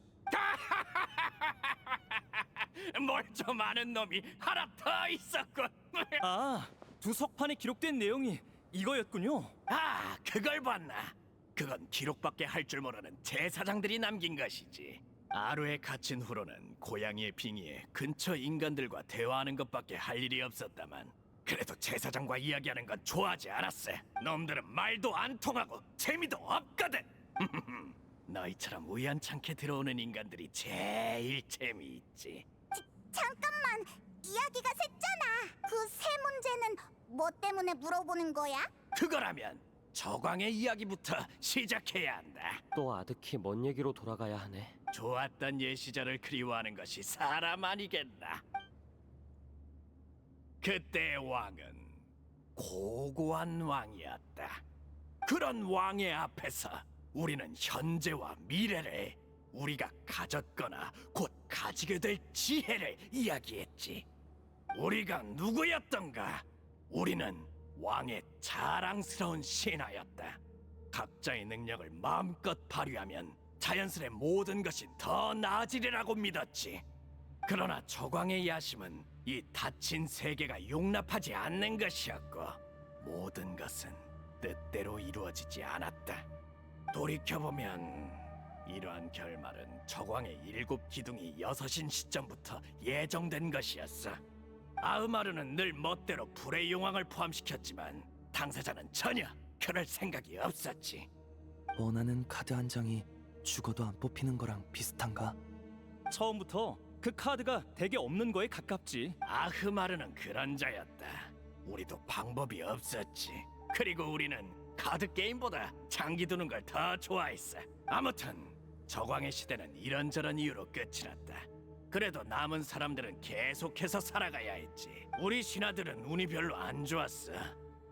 뭘 좀 아는 놈이 하나 더 있었군. 아, 두 석판에 기록된 내용이 이거였군요. 아, 그걸 봤나? 그건 기록밖에 할 줄 모르는 제사장들이 남긴 것이지. 아루에 갇힌 후로는 고양이의 빙의에 근처 인간들과 대화하는 것밖에 할 일이 없었다만 그래도 제사장과 이야기하는 건 좋아하지 않았어. 놈들은 말도 안 통하고 재미도 없거든. 너희처럼 우연찮게 들어오는 인간들이 제일 재미있지. 잠깐만, 이야기가 샜잖아. 그 세 문제는 뭐 때문에 물어보는 거야? 그거라면 저광의 이야기부터 시작해야 한다. 또 아득히 먼 얘기로 돌아가야 하네. 좋았던 옛 시절을 그리워하는 것이 사람 아니겠나? 그때의 왕은 고고한 왕이었다. 그런 왕의 앞에서 우리는 현재와 미래를, 우리가 가졌거나 곧 가지게 될 지혜를 이야기했지. 우리가 누구였던가? 우리는 왕의 자랑스러운 신하였다. 각자의 능력을 마음껏 발휘하면 자연스레 모든 것이 더 나아지리라고 믿었지. 그러나 저광의 야심은 이 닫힌 세계가 용납하지 않는 것이었고 모든 것은 뜻대로 이루어지지 않았다. 돌이켜보면 이러한 결말은 저광의 7 기둥이 6인 시점부터 예정된 것이었어. 아흐마르는 늘 멋대로 불의 용왕을 포함시켰지만 당사자는 전혀 그럴 생각이 없었지. 원하는 카드 한 장이 죽어도 안 뽑히는 거랑 비슷한가? 처음부터 그 카드가 대개 없는 거에 가깝지. 아흐마르는 그런 자였다. 우리도 방법이 없었지. 그리고 우리는 카드 게임보다 장기 두는 걸 더 좋아했어. 아무튼 저광의 시대는 이런저런 이유로 끝이 났다. 그래도 남은 사람들은 계속해서 살아가야 했지. 우리 신하들은 운이 별로 안 좋았어.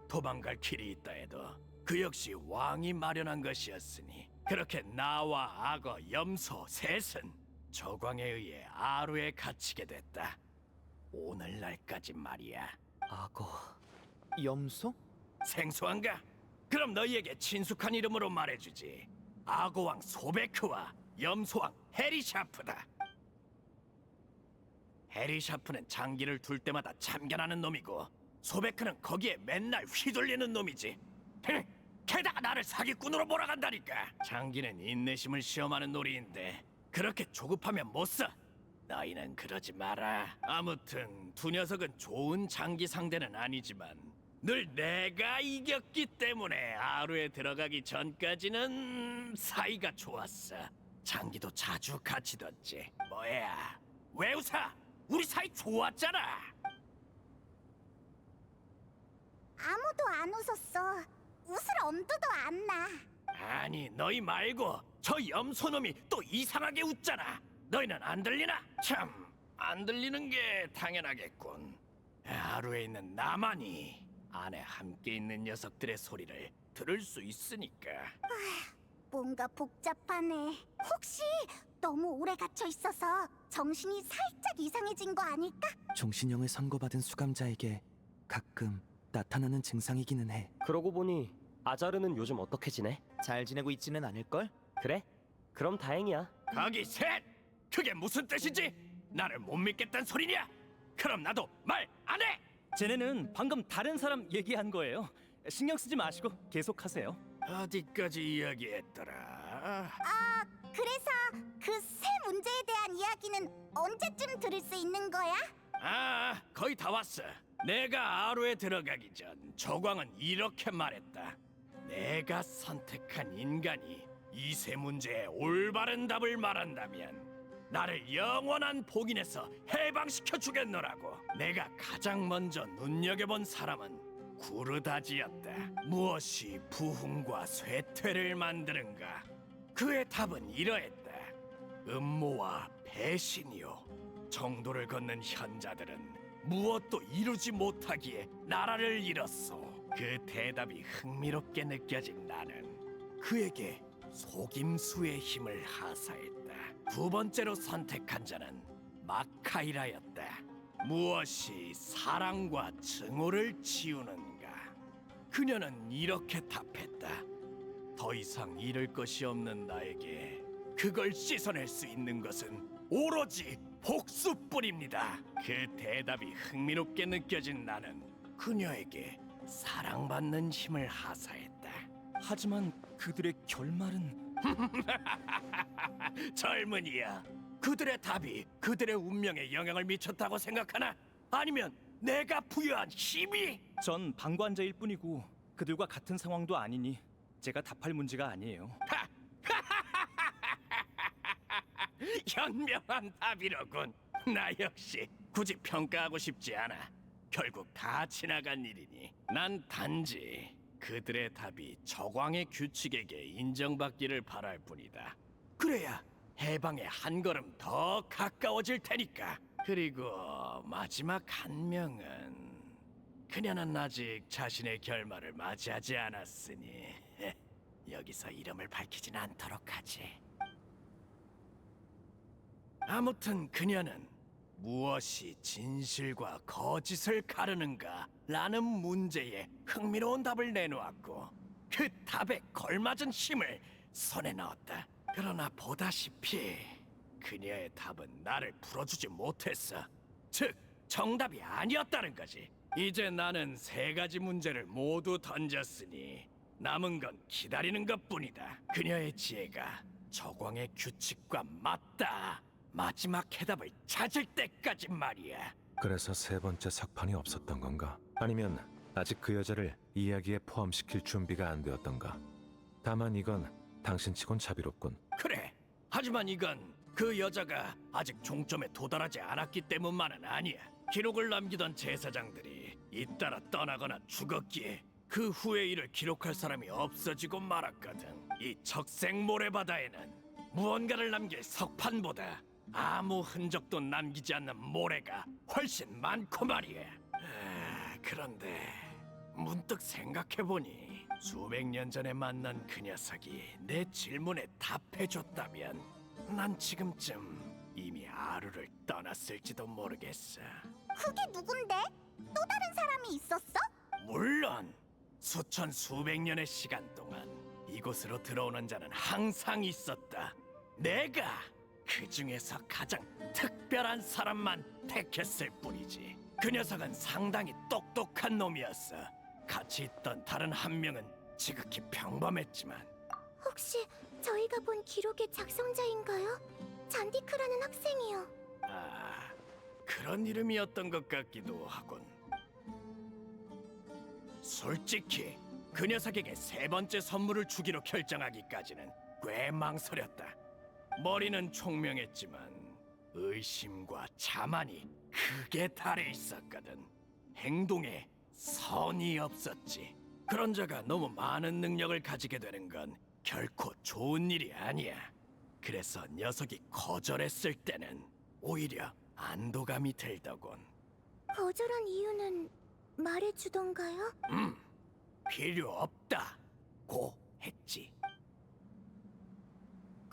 도망갈 길이 있다 해도 그 역시 왕이 마련한 것이었으니 그렇게 나와 악어, 염소, 셋은 저광에 의해 아루에 갇히게 됐다. 오늘날까지 말이야. 악어, 염소? 생소한가? 그럼 너희에게 친숙한 이름으로 말해주지. 악어왕 소베크와 염소왕 헤리샤프다. 헤리샤프는 장기를 둘 때마다 참견하는 놈이고 소베크는 거기에 맨날 휘둘리는 놈이지. 게다가 나를 사기꾼으로 몰아간다니까. 장기는 인내심을 시험하는 놀이인데 그렇게 조급하면 못 써. 너희는 그러지 마라. 아무튼 두 녀석은 좋은 장기 상대는 아니지만 늘 내가 이겼기 때문에 아루에 들어가기 전까지는 사이가 좋았어. 장기도 자주 같이 뒀지. 뭐야? 왜 웃어? 우리 사이 좋았잖아. 아무도 안 웃었어. 웃을 엄두도 안 나. 아니 너희 말고 저 염소놈이 또 이상하게 웃잖아. 너희는 안 들리나? 참, 안 들리는 게 당연하겠군. 하루에 있는 나만이 안에 함께 있는 녀석들의 소리를 들을 수 있으니까. 뭔가 복잡하네. 혹시 너무 오래 갇혀 있어서 정신이 살짝 이상해진 거 아닐까? 종신형을 선고받은 수감자에게 가끔 나타나는 증상이기는 해. 그러고 보니 아자르는 요즘 어떻게 지내? 잘 지내고 있지는 않을걸? 그래? 그럼 다행이야. 거기 셋! 그게 무슨 뜻이지? 나를 못 믿겠단 소리냐? 그럼 나도 말 안 해! 쟤네는 방금 다른 사람 얘기한 거예요. 신경 쓰지 마시고 계속하세요. 어디까지 이야기했더라? 그래서 그 새 문제에 대한 이야기는 언제쯤 들을 수 있는 거야? 아, 거의 다 왔어. 내가 아루에 들어가기 전 조광은 이렇게 말했다. 내가 선택한 인간이 이 세 문제에 올바른 답을 말한다면 나를 영원한 복인에서 해방시켜 주겠노라고. 내가 가장 먼저 눈여겨본 사람은 구르다지였다. 무엇이 부흥과 쇠퇴를 만드는가? 그의 답은 이러했다. 음모와 배신이요. 정도를 걷는 현자들은 무엇도 이루지 못하기에 나라를 잃었소. 그 대답이 흥미롭게 느껴진 나는 그에게 속임수의 힘을 하사했다. 두 번째로 선택한 자는 마카이라였다. 무엇이 사랑과 증오를 지우는가? 그녀는 이렇게 답했다. 더 이상 잃을 것이 없는 나에게 그걸 씻어낼 수 있는 것은 오로지 복수뿐입니다. 그 대답이 흥미롭게 느껴진 나는 그녀에게 사랑받는 힘을 하사했다. 하지만 그들의 결말은 젊은이야, 그들의 답이 그들의 운명에 영향을 미쳤다고 생각하나? 아니면 내가 부여한 힘이? 전 방관자일 뿐이고 그들과 같은 상황도 아니니 제가 답할 문제가 아니에요. 현명한 답이로군. 나 역시 굳이 평가하고 싶지 않아. 결국 다 지나간 일이니 난 단지 그들의 답이 저광의 규칙에게 인정받기를 바랄 뿐이다. 그래야 해방에 한 걸음 더 가까워질 테니까. 그리고 마지막 한 명은 그녀는 아직 자신의 결말을 맞이하지 않았으니 여기서 이름을 밝히진 않도록 하지. 아무튼 그녀는 무엇이 진실과 거짓을 가르는가 라는 문제에 흥미로운 답을 내놓았고 그 답에 걸맞은 힘을 손에 넣었다. 그러나 보다시피 그녀의 답은 나를 풀어주지 못했어. 즉 정답이 아니었다는 거지. 이제 나는 세 가지 문제를 모두 던졌으니 남은 건 기다리는 것뿐이다. 그녀의 지혜가 저광의 규칙과 맞다. 마지막 해답을 찾을 때까지 말이야. 그래서 세 번째 석판이 없었던 건가? 아니면 아직 그 여자를 이야기에 포함시킬 준비가 안 되었던가? 다만 이건 당신치곤 자비롭군. 그래. 하지만 이건 그 여자가 아직 종점에 도달하지 않았기 때문만은 아니야. 기록을 남기던 제사장들이 잇따라 떠나거나 죽었기에 그 후의 일을 기록할 사람이 없어지고 말았거든. 이 적색 모래바다에는 무언가를 남길 석판보다 아무 흔적도 남기지 않는 모래가 훨씬 많고 말이야. 그런데 문득 생각해보니 수백 년 전에 만난 그 녀석이 내 질문에 답해줬다면 난 지금쯤 이미 아루를 떠났을지도 모르겠어. 그게 누군데? 또 다른 사람이 있었어? 물론 수천 수백 년의 시간 동안 이곳으로 들어오는 자는 항상 있었다. 내가 그 중에서 가장 특별한 사람만 택했을 뿐이지. 그 녀석은 상당히 똑똑한 놈이었어. 같이 있던 다른 한 명은 지극히 평범했지만 혹시 저희가 본 기록의 작성자인가요? 잔디크라는 학생이요. 그런 이름이었던 것 같기도 하군. 솔직히 그 녀석에게 세 번째 선물을 주기로 결정하기까지는 꽤 망설였다. 머리는 총명했지만 의심과 자만이 크게 달해 있었거든. 행동에 선이 없었지. 그런 자가 너무 많은 능력을 가지게 되는 건 결코 좋은 일이 아니야. 그래서 녀석이 거절했을 때는 오히려 안도감이 들더군. 거절한 이유는 말해주던가요? 필요 없다 고 했지.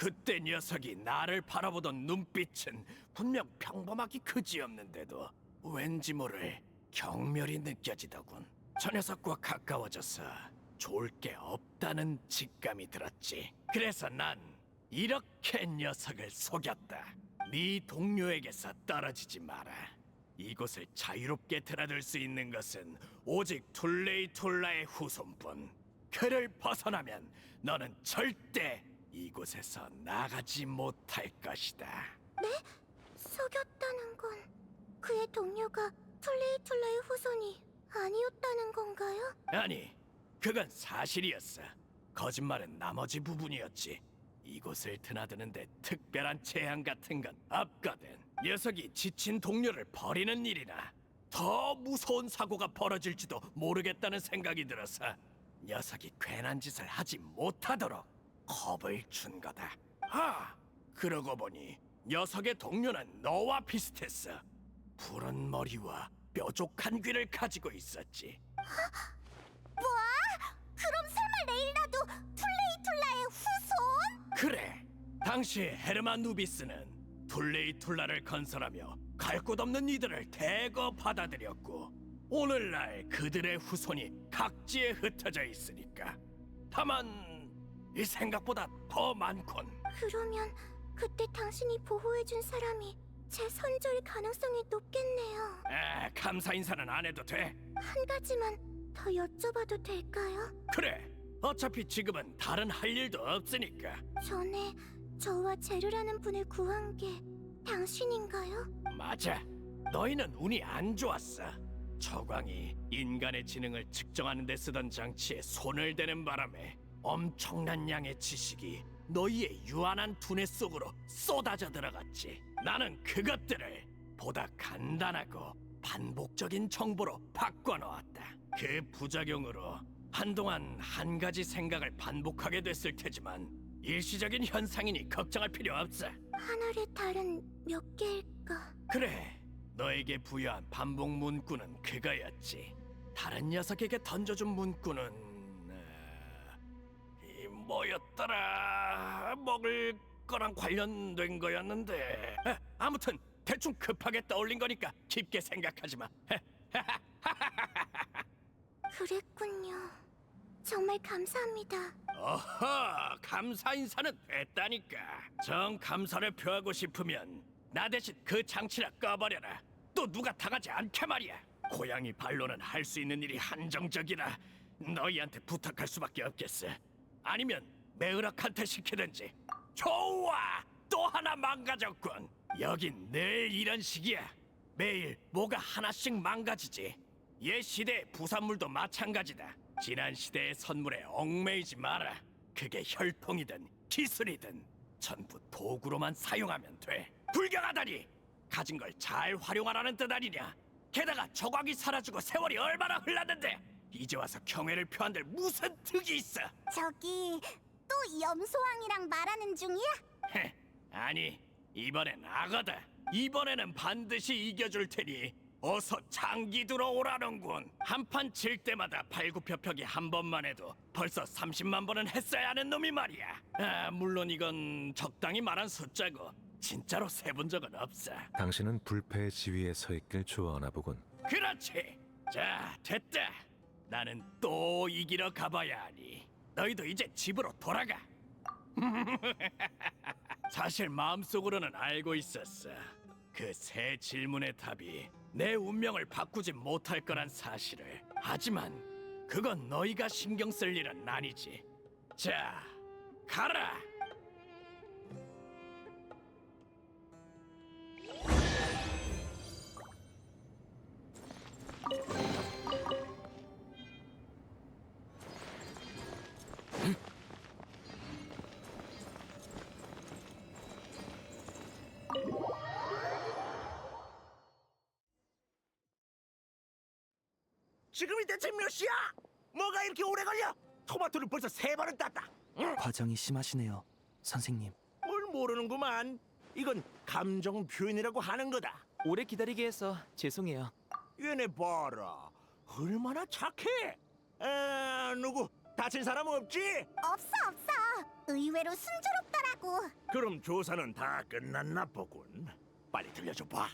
그때 녀석이 나를 바라보던 눈빛은 분명 평범하기 그지없는데도 왠지 모를 경멸이 느껴지더군. 저 녀석과 가까워져서 좋을 게 없다는 직감이 들었지. 그래서 난 이렇게 녀석을 속였다. 네 동료에게서 떨어지지 마라. 이곳을 자유롭게 드나들 수 있는 것은 오직 툴레이툴라의 후손뿐. 그를 벗어나면 너는 절대 이곳에서 나가지 못할 것이다. 속였다는 건 그의 동료가 툴레이툴라의 후손이 아니었다는 건가요? 아니, 그건 사실이었어. 거짓말은 나머지 부분이었지. 이곳을 드나드는데 특별한 재앙 같은 건 없거든. 녀석이 지친 동료를 버리는 일이나 더 무서운 사고가 벌어질지도 모르겠다는 생각이 들어서 녀석이 괜한 짓을 하지 못하도록 겁을 준 거다. 아, 그러고 보니 녀석의 동료는 너와 비슷했어. 푸른 머리와 뾰족한 귀를 가지고 있었지. 뭐? 그럼 설마 레일라도 툴레이툴라의 후손? 그래, 당시 헤르만 누비스는 툴레이툴라를 건설하며 갈 곳 없는 이들을 대거 받아들였고 오늘날 그들의 후손이 각지에 흩어져 있으니까. 다만 이 생각보다 더 많군. 그러면 그때 당신이 보호해준 사람이 제 선조일 가능성이 높겠네요. 감사 인사는 안 해도 돼. 한 가지만 더 여쭤봐도 될까요? 그래, 어차피 지금은 다른 할 일도 없으니까. 전에 저와 제르라는 분을 구한 게 당신인가요? 맞아, 너희는 운이 안 좋았어. 저광이 인간의 지능을 측정하는 데 쓰던 장치에 손을 대는 바람에 엄청난 양의 지식이 너희의 유한한 두뇌 속으로 쏟아져 들어갔지. 나는 그것들을 보다 간단하고 반복적인 정보로 바꿔놓았다. 그 부작용으로 한동안 한 가지 생각을 반복하게 됐을 테지만 일시적인 현상이니 걱정할 필요 없어. 하늘의 달은 몇 개일까? 그래, 너에게 부여한 반복 문구는 그거였지. 다른 녀석에게 던져준 문구는 이 뭐였더라? 먹을 거랑 관련된 거였는데 아무튼 대충 급하게 떠올린 거니까 깊게 생각하지 마. 그랬군요. 정말 감사합니다. 어허, 감사 인사는 됐다니까. 정 감사를 표하고 싶으면 나 대신 그 장치나 꺼버려라. 또 누가 당하지 않게 말이야. 고양이 발로는 할 수 있는 일이 한정적이라 너희한테 부탁할 수밖에 없겠어. 아니면 메으락한테 시키든지. 좋아, 또 하나 망가졌군. 여긴 늘 이런 식이야. 매일 뭐가 하나씩 망가지지. 옛 시대의 부산물도 마찬가지다. 지난 시대의 선물에 얽매이지 마라. 그게 혈통이든 기술이든 전부 도구로만 사용하면 돼. 불경하다니! 가진 걸 잘 활용하라는 뜻 아니냐? 게다가 저광이 사라지고 세월이 얼마나 흘렀는데 이제 와서 경애를 표한들 무슨 득이 있어? 저기 또 염소왕이랑 말하는 중이야? 헤, 아니, 이번엔 악어다. 이번에는 반드시 이겨줄 테니 어서 장기 들어오라는군. 한판 칠 때마다 발굽혀펴기 한 번만 해도 벌써 30만 번은 했어야 하는 놈이 말이야. 물론 이건 적당히 말한 숫자고 진짜로 세본 적은 없어. 당신은 불패의 지위에 서 있길 좋아하나 보군. 그렇지. 자, 됐다. 나는 또 이기러 가봐야 하니 너희도 이제 집으로 돌아가. 사실 마음속으로는 알고 있었어. 그 새 질문의 답이 내 운명을 바꾸지 못할 거란 사실을. 하지만 그건 너희가 신경 쓸 일은 아니지. 자, 가라. 지금이 대체 몇 시야? 뭐가 이렇게 오래 걸려? 토마토를 벌써 3번은 땄다. 과정이 심하시네요, 선생님. 뭘 모르는구만. 이건 감정 표현이라고 하는 거다. 오래 기다리게 해서 죄송해요. 얘네 봐라. 얼마나 착해. 누구 다친 사람 없지? 없어. 의외로 순조롭더라고. 그럼 조사는 다 끝났나 보군. 빨리 들려줘 봐.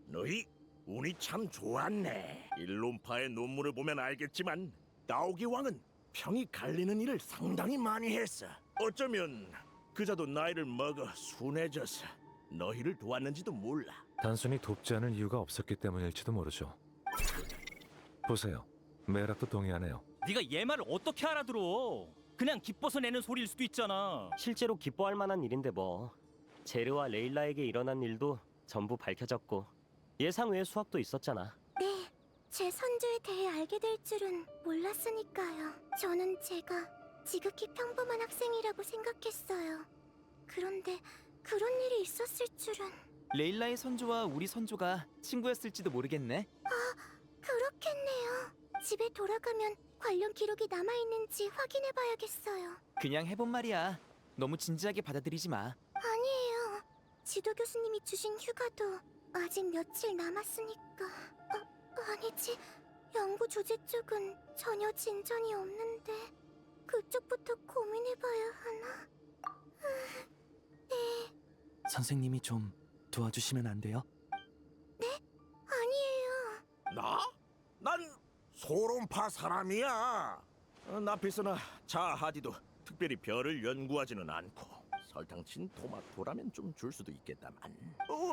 너희 운이 참 좋았네. 일론파의 논문을 보면 알겠지만 나오기 왕은 평이 갈리는 일을 상당히 많이 했어. 어쩌면 그자도 나이를 먹어 순해져서 너희를 도왔는지도 몰라. 단순히 돕지 않을 이유가 없었기 때문일지도 모르죠. 보세요. 메락도 동의하네요. 네가 얘 말을 어떻게 알아들어? 그냥 기뻐서 내는 소리일 수도 있잖아. 실제로 기뻐할 만한 일인데 뭐. 제르와 레일라에게 일어난 일도 전부 밝혀졌고 예상 외의 수확도 있었잖아. 네, 제 선조에 대해 알게 될 줄은 몰랐으니까요. 저는 제가 지극히 평범한 학생이라고 생각했어요. 그런데 그런 일이 있었을 줄은. 레일라의 선조와 우리 선조가 친구였을지도 모르겠네. 그렇겠네요. 집에 돌아가면 관련 기록이 남아있는지 확인해봐야겠어요. 그냥 해본 말이야. 너무 진지하게 받아들이지 마. 아니에요. 지도 교수님이 주신 휴가도 아직 며칠 남았으니까. 아니지. 연구 주제 쪽은 전혀 진전이 없는데 그쪽부터 고민해봐야 하나? 네, 선생님이 좀 도와주시면 안 돼요? 아니에요. 나? 난 소론파 사람이야. 나피스나 자하디도 특별히 별을 연구하지는 않고 설탕친 토마토라면 좀 줄 수도 있겠다만.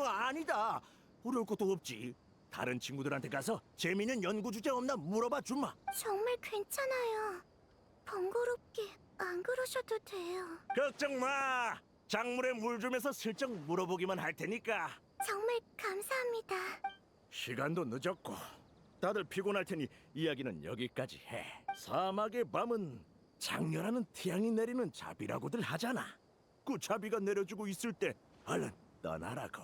아니다. 어려울 것도 없지. 다른 친구들한테 가서 재미있는 연구 주제 없나 물어봐 주마. 정말 괜찮아요. 번거롭게 안 그러셔도 돼요. 걱정 마. 작물에 물 주면서 슬쩍 물어보기만 할 테니까. 정말 감사합니다. 시간도 늦었고 다들 피곤할 테니 이야기는 여기까지 해. 사막의 밤은 장렬하는 태양이 내리는 자비라고들 하잖아. 그 자비가 내려주고 있을 때 얼른 떠나라고.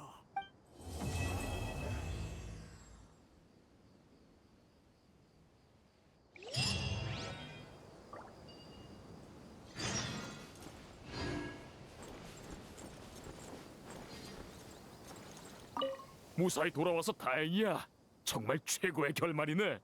무사히 돌아와서 다행이야. 정말 최고의 결말이네.